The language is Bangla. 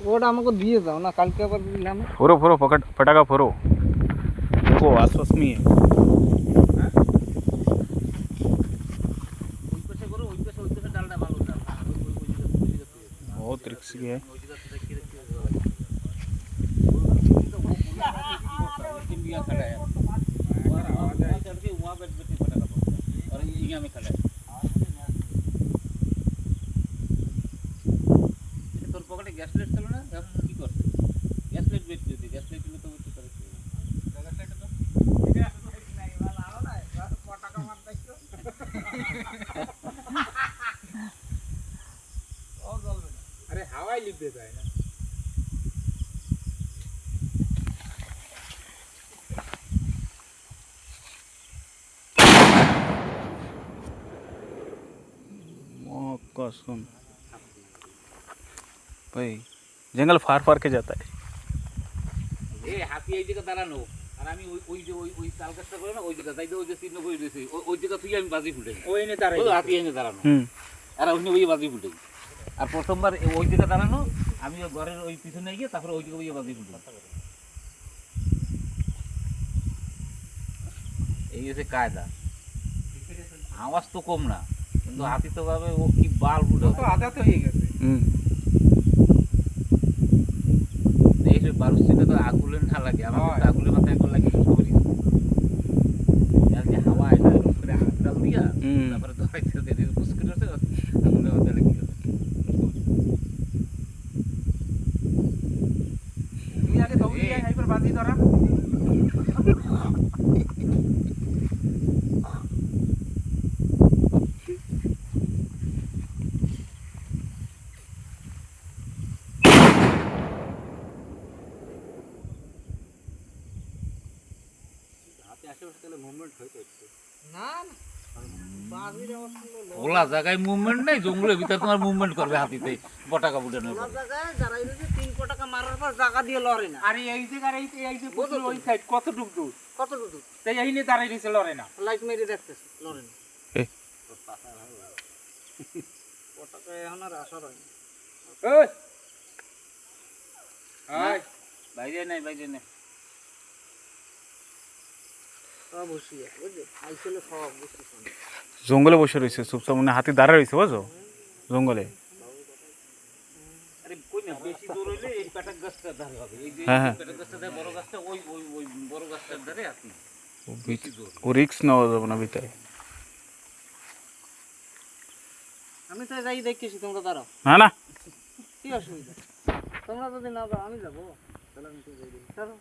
ওটা আমাকে দিয়ে দাও না, কালকে আবার দিলাম। फोड़ो फोड़ो पटाखा फोड़ो, देखो आसपास में है। बहुत रिस्की है। তোর পকেটে গ্যাস লাইট ছিল না, কি করছে? গ্যাস লাইট বের করে দে, গ্যাস লাইট দিলে তো বুঝতে পারছিস। আরে হাওয়াই লিখতে যায় না। सुन भाई, जंगल फार फार के जाता है। এই হাতি এই জায়গা দাঁড়ানো, আর আমি ওই ওই যে ওই তাল গাছটা করে না, ওই জায়গা তাই ওই যে চিহ্ন করে দিয়েছি, ওই জায়গা তুই আমি বাজি ফুটে ওই এনে দাঁড়াই, ওই হাতি এনে দাঁড়ানো, हम्म, আর ওই ওই বাজি ফুটে। আর প্রথমবার ওই জায়গা দাঁড়ানো, আমি ওই ঘরের ওই পিছনে গিয়ে তারপরে ওই জায়গা ওই বাজি ফুটে। এই হচ্ছে কায়দা। আওয়াজ তো কম না, কিন্তু হাতি তো ভাবে ও কি বাল ফুটে। তো আদা তো হয়ে গেছে। এই যে বারুসিটা তো আগুলে না লাগে, আমাদের তো আগুলের মাথায় আগুন লাগে করি। আর যে হাওয়া এটা করে আগুন দিয়া তারপরে ধরাইতে দেয়, মুশকিল আছে আগুলের মাথায় লাগে। তুই আগে দৌড়ি আয়, এইবার বাজি ধরা। না না, বাজির আওয়াজ শুনলে ওলা জায়গায় মুভমেন্ট নেই, জঙ্গলের ভিতর তোমার মুভমেন্ট করবে হাতিতে পটাকা ফুটানোর পর। জায়গায় যারা এই যে 3 পটাকা মারার পর জায়গা দিয়ে লড়ে না। আরে এই জায়গার এই যে পুরো ওই সাইড কতটুক দূর, কতটুকু তাই এই নিয়ে দাঁড়াই রয়েছে লড়ে না। লাইট মেরে দেখতেছে, লড়ে না। এ। পটাকা এখন আর আসার হয় না। ওই আয় বাইরে নাই, বাইরে নাই। সব বসিয়ে বুঝলি, আইছিল সব বুঝছিস না। জঙ্গলে বসে রয়েছে চুপচাপ, মানে হাতি দাঁড়া রয়েছে বুঝছো জঙ্গলে। আরে কই না, বেশি দূর হইলে এই পেটাক গাছটার ধারে হবে। এই যে হ্যাঁ, হ্যাঁ। পেটাক গাছটা ধারে বড় গাছটা, ওই ওই ওই বড় গাছটার ধারে হাতি। ও রিক্স নেওয়া যাবে না ভিতরে। আমি তো যাই দেখতেছি, তোমরা দাঁড়াও, না না, কি অসুবিধা? তোমরা যদি না দাও আমি যাবো, তাহলে আমি তো যাই দেখি। চলো।